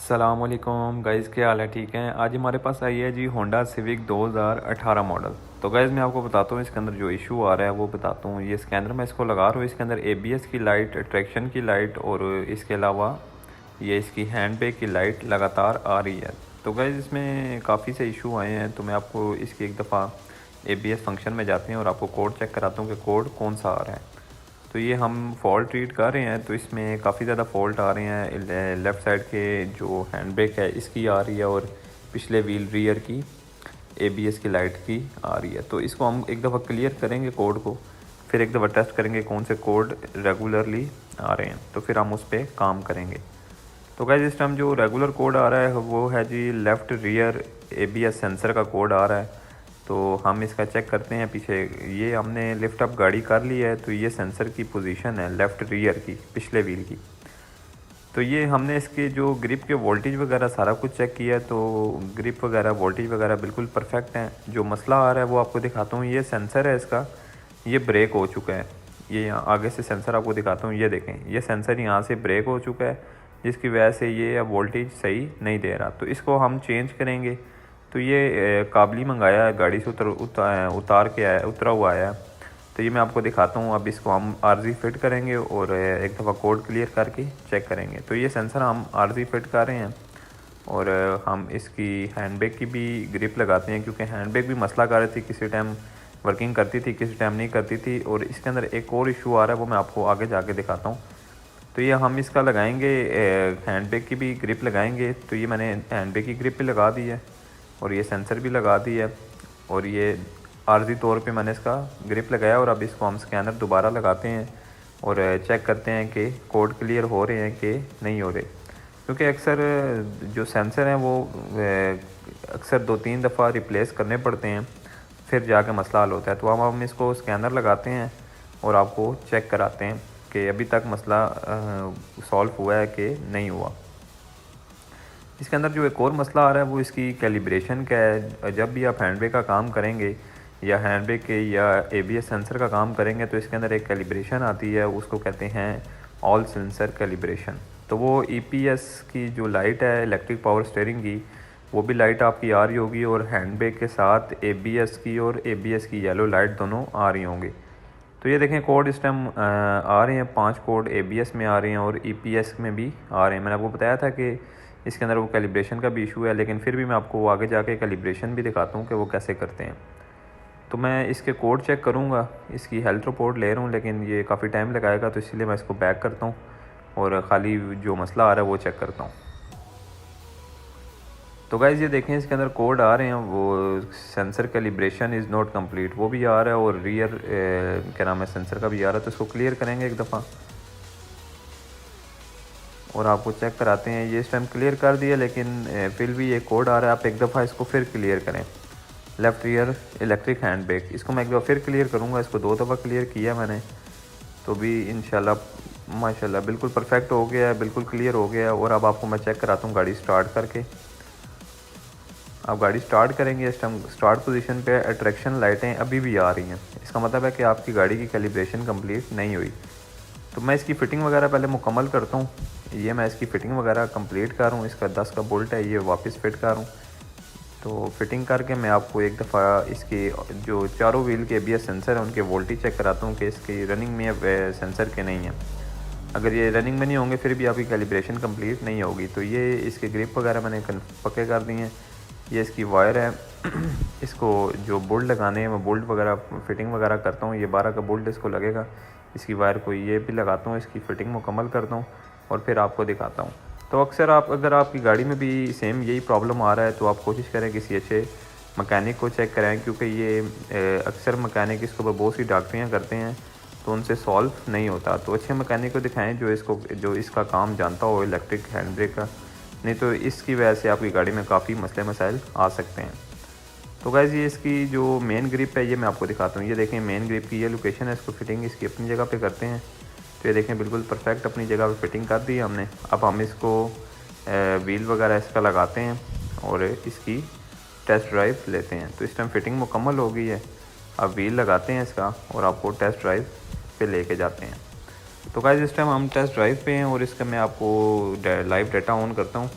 अस्सलामुअलैकुम गाइज़, क्या हाल है? ठीक है। आज हमारे पास आई है जी होंडा सिविक 2018 मॉडल। तो गाइज़ मैं आपको बताता हूँ इसके अंदर जो इशू आ रहा है वो बताता हूँ। ये स्कैनर मैं इसको लगा रहा हूँ, इसके अंदर एबीएस की लाइट, ट्रैक्शन की लाइट और इसके अलावा ये इसकी हैंड ब्रेक की लाइट लगातार आ रही है। तो गाइज़ इसमें काफ़ी से इशू आए हैं, तो मैं आपको इसकी एक दफ़ा एबीएस फंक्शन में जाते हैं और आपको कोड चेक कराता हूँ कि कोड कौन सा आ रहा है। तो ये हम फॉल्ट रीड कर रहे हैं, तो इसमें काफ़ी ज़्यादा फॉल्ट आ रहे हैं। लेफ़्ट साइड के जो हैंड ब्रेक है इसकी आ रही है और पिछले व्हील रियर की एबीएस की लाइट की आ रही है। तो इसको हम एक दफ़ा क्लियर करेंगे कोड को, फिर एक दफ़ा टेस्ट करेंगे कौन से कोड रेगुलरली आ रहे हैं, तो फिर हम उस पर काम करेंगे। तो गाइस इस टाइम जो रेगुलर कोड आ रहा है वो है जी लेफ़्ट रियर एबीएस सेंसर का कोड आ रहा है। तो हम इसका चेक करते हैं। पीछे ये हमने लिफ्ट अप गाड़ी कर ली है, तो ये सेंसर की पोजीशन है लेफ़्ट रियर की, पिछले व्हील की। तो ये हमने इसके जो ग्रिप के वोल्टेज वगैरह सारा कुछ चेक किया है, तो ग्रिप वगैरह वोल्टेज वगैरह बिल्कुल परफेक्ट हैं। जो मसला आ रहा है वो आपको दिखाता हूँ। ये सेंसर है इसका, ये ब्रेक हो चुका है। ये यहाँ आगे से सेंसर आपको दिखाता हूँ, ये देखें, ये सेंसर यहाँ से ब्रेक हो चुका है, जिसकी वजह से ये अब वोल्टेज सही नहीं दे रहा। तो इसको हम चेंज करेंगे। तो ये काबली मंगाया है, गाड़ी से उतार के आया, उतरा हुआ आया। तो ये मैं आपको दिखाता हूँ। अब इसको हम आरजी फिट करेंगे और एक दफ़ा कोड क्लियर करके चेक करेंगे। तो ये सेंसर हम आरजी फिट कर रहे हैं और हम इसकी हैंड ब्रेक की भी ग्रिप लगाते हैं, क्योंकि हैंड ब्रेक भी मसला कर रही थी, किसी टाइम वर्किंग करती थी, किसी टाइम नहीं करती थी। और इसके अंदर एक और इशू आ रहा है, वो मैं आपको आगे जाके दिखाता हूँ। तो ये हम इसका लगाएंगे, हैंड ब्रेक की भी ग्रिप लगाएंगे। तो ये मैंने हैंड ब्रेक की ग्रिप भी लगा दी है और ये सेंसर भी लगा दी है और ये आर्जी तौर पे मैंने इसका ग्रिप लगाया। और अब इसको हम स्कैनर दोबारा लगाते हैं और चेक करते हैं कि कोड क्लियर हो रहे हैं कि नहीं हो रहे, क्योंकि अक्सर जो सेंसर हैं वो अक्सर 2-3 दफ़ा रिप्लेस करने पड़ते हैं, फिर जाके मसला हल होता है। तो हम इसको स्कैनर लगाते हैं और आपको चेक कराते हैं कि अभी तक मसला सॉल्व हुआ है कि नहीं हुआ। इसके अंदर जो एक और मसला आ रहा है वो इसकी कैलिब्रेशन का है। जब भी आप हैंड ब्रेक का काम करेंगे या हैंड ब्रेक के या एबीएस सेंसर का काम करेंगे, तो इसके अंदर एक कैलिब्रेशन आती है, उसको कहते हैं ऑल सेंसर कैलिब्रेशन। तो वो ईपीएस की जो लाइट है, इलेक्ट्रिक पावर स्टीयरिंग की, वो भी लाइट आपकी आ रही होगी और हैंड ब्रेक के साथ एबीएस की और एबीएस की येलो लाइट दोनों आ रही होंगी। तो ये देखें कोड इस टाइम आ रहे हैं, 5 कोड एबीएस में आ रहे हैं और ईपीएस में भी आ रहे हैं। मैंने आपको बताया था कि इसके अंदर वो कैलिब्रेशन का भी इशू है, लेकिन फिर भी मैं आपको आगे जाके कैलिब्रेशन भी दिखाता हूँ कि वो कैसे करते हैं। तो मैं इसके कोड चेक करूँगा, इसकी हेल्थ रिपोर्ट ले रहा हूँ, लेकिन ये काफ़ी टाइम लगाएगा, तो इसलिए मैं इसको बैक करता हूँ और ख़ाली जो मसला आ रहा है वो चेक करता हूँ। तो गाइज़ ये देखें इसके अंदर कोड आ रहे हैं, वो sensor calibration is not complete वो भी आ रहा है और रियर क्या नाम है सेंसर का भी आ रहा है। तो इसको क्लियर करेंगे एक दफ़ा और आपको चेक कराते हैं। ये इस टाइम क्लियर कर दिया, लेकिन फिर भी ये कोड आ रहा है। आप एक दफ़ा इसको फिर क्लियर करें, left rear electric hand brake. इसको मैं एक दफ़ा फिर क्लियर करूँगा, इसको 2 दफ़ा क्लियर किया मैंने, तो भी इंशाल्लाह माशाल्लाह बिल्कुल परफेक्ट हो गया है, बिल्कुल क्लियर हो गया है। और अब आपको मैं चेक कराता हूँ गाड़ी स्टार्ट करके। आप गाड़ी स्टार्ट करेंगे, इस टाइम स्टार्ट पोजीशन पे अट्रैक्शन लाइटें अभी भी आ रही हैं, इसका मतलब है कि आपकी गाड़ी की कैलिब्रेशन कंप्लीट नहीं हुई। तो मैं इसकी फ़िटिंग वगैरह पहले मुकम्मल करता हूँ। ये मैं इसकी फ़िटिंग वगैरह कंप्लीट कर रहा हूँ। इसका 10 का बोल्ट है, ये वापस फिट कर रहा हूँ। तो फिटिंग करके मैं आपको एक दफ़ा इसके जो चारों व्हील के एबीएस सेंसर हैं उनके वोल्टेज चेक कराता हूँ कि इसकी रनिंग में सेंसर के नहीं है। अगर ये रनिंग में नहीं होंगे फिर भी आपकी कैलिब्रेशन कंप्लीट नहीं होगी। तो ये इसके ग्रिप वगैरह मैंने पक्के कर दिए हैं। ये इसकी वायर है इसको जो बोल्ट लगाने हैं मैं बोल्ट वगैरह फिटिंग वगैरह करता हूँ। ये 12 का बोल्ट इसको लगेगा, इसकी वायर को ये भी लगाता हूँ, इसकी फ़िटिंग मुकम्मल करता हूँ और फिर आपको दिखाता हूँ। तो अक्सर अगर आपकी गाड़ी में भी सेम यही प्रॉब्लम आ रहा है, तो आप कोशिश करें किसी अच्छे मकैनिक को चेक कराएं, क्योंकि ये अक्सर मकैनिक इसके ऊपर बहुत सी डॉक्टरियाँ करते हैं, तो उनसे सॉल्व नहीं होता। तो अच्छे मकैनिक को दिखाएं जो इसका काम जानता हो इलेक्ट्रिक हैंड ब्रेक का, नहीं तो इसकी वजह से आपकी गाड़ी में काफ़ी मसले मसाइल आ सकते हैं। तो गाइज़ ये इसकी जो मेन ग्रिप है ये मैं आपको दिखाता हूँ। ये देखें मेन ग्रिप की ये लोकेशन है, इसको फिटिंग इसकी अपनी जगह पे करते हैं। तो ये देखें बिल्कुल परफेक्ट अपनी जगह पे फिटिंग कर दी हमने। अब हम इसको व्हील वगैरह इसका लगाते हैं और इसकी टेस्ट ड्राइव लेते हैं। तो इस टाइम फिटिंग मुकम्मल हो गई है। अब व्हील लगाते हैं इसका और आपको टेस्ट ड्राइव पे लेके जाते हैं। तो गाइस इस टाइम हम टेस्ट ड्राइव पे हैं और इसका मैं आपको लाइव डाटा ऑन करता हूँ।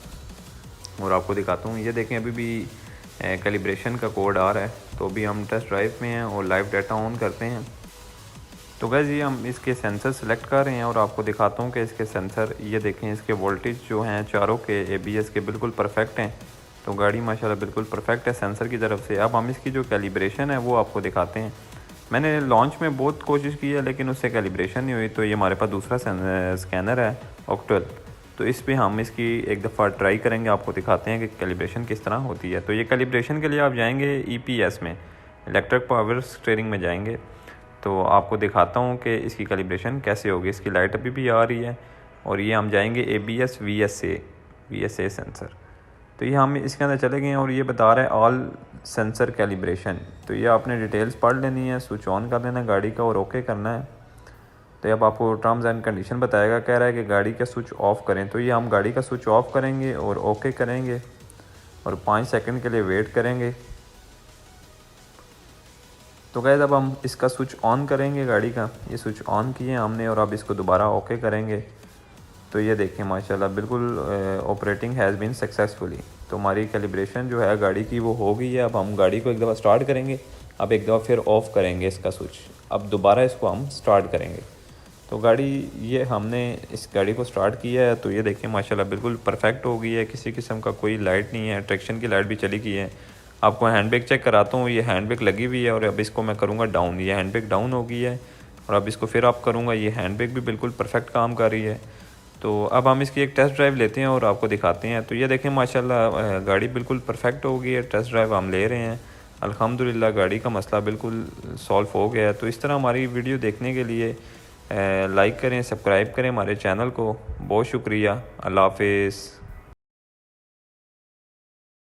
और आपको दिखाता हूँ। ये देखें अभी भी कैलिब्रेशन का कोड आ रहा है। तो अभी हम टेस्ट ड्राइव में हैं और लाइव डाटा ऑन करते हैं। तो गाइस ये हम इसके सेंसर सेलेक्ट कर रहे हैं और आपको दिखाता हूँ कि इसके सेंसर ये देखें, इसके वोल्टेज जो हैं चारों के ABS के बिल्कुल परफेक्ट हैं। तो गाड़ी माशाल्लाह बिल्कुल परफेक्ट है सेंसर की तरफ से। अब हम इसकी जो कैलिब्रेशन है वो आपको दिखाते हैं। मैंने लॉन्च में बहुत कोशिश की है लेकिन उससे कैलिब्रेशन नहीं हुई। तो ये हमारे पास दूसरा स्कैनर है ऑक्टल, तो इस पर हम इसकी एक दफ़ा ट्राई करेंगे, आपको दिखाते हैं कि कैलिब्रेशन किस तरह होती है। तो ये कैलिब्रेशन के लिए आप जाएंगे EPS में, इलेक्ट्रिक पावर स्टीयरिंग में जाएंगे। तो आपको दिखाता हूँ कि इसकी कैलिब्रेशन कैसे होगी। इसकी लाइट अभी भी आ रही है और ये हम जाएंगे ABS VSA सेंसर। तो ये हम इसके अंदर चले गए हैं और ये बता रहा है ऑल सेंसर कैलिब्रेशन। तो ये आपने डिटेल्स पढ़ लेनी है, स्विच ऑन कर लेना गाड़ी का और ओके करना है। तो अब आपको टर्म्स एंड कंडीशन बताएगा, कह रहा है कि गाड़ी का स्विच ऑफ़ करें। तो ये हम गाड़ी का स्विच ऑफ़ करेंगे और ओके करेंगे और 5 सेकंड के लिए वेट करेंगे। तो गाइस अब हम इसका स्विच ऑन करेंगे गाड़ी का। ये स्विच ऑन किए हमने और अब इसको दोबारा ओके करेंगे। तो ये देखें माशाल्लाह बिल्कुल ऑपरेटिंग हैज़ बीन सक्सेसफुली। तो हमारी कैलिब्रेशन जो है गाड़ी की वो हो गई है। अब हम गाड़ी को एक दफ़ा स्टार्ट करेंगे, अब एक दफ़ा फिर ऑफ़ करेंगे इसका स्विच, अब दोबारा इसको हम स्टार्ट करेंगे। तो गाड़ी ये हमने इस गाड़ी को स्टार्ट किया है। तो ये देखिए माशाल्लाह बिल्कुल परफेक्ट हो गई है, किसी किस्म का कोई लाइट नहीं है, ट्रैक्शन की लाइट भी चली गई है। आपको हैंड ब्रेक चेक कराता हूँ, ये हैंड ब्रेक लगी हुई है और अब इसको मैं करूँगा डाउन, ये हैंड ब्रेक डाउन हो गई है और अब इसको फिर आप करूँगा, ये हैंड ब्रेक भी बिल्कुल परफेक्ट काम कर रही है। तो अब हम इसकी एक टेस्ट ड्राइव लेते हैं और आपको दिखाते हैं। तो ये देखें माशाल्लाह गाड़ी बिल्कुल परफेक्ट हो गई है। टेस्ट ड्राइव हम ले रहे हैं, अल्हम्दुलिल्लाह गाड़ी का मसला बिल्कुल सॉल्व हो गया है। तो इस तरह हमारी वीडियो देखने के लिए लाइक करें, सब्सक्राइब करें हमारे चैनल को। बहुत शुक्रिया, अल्लाह हाफिज़।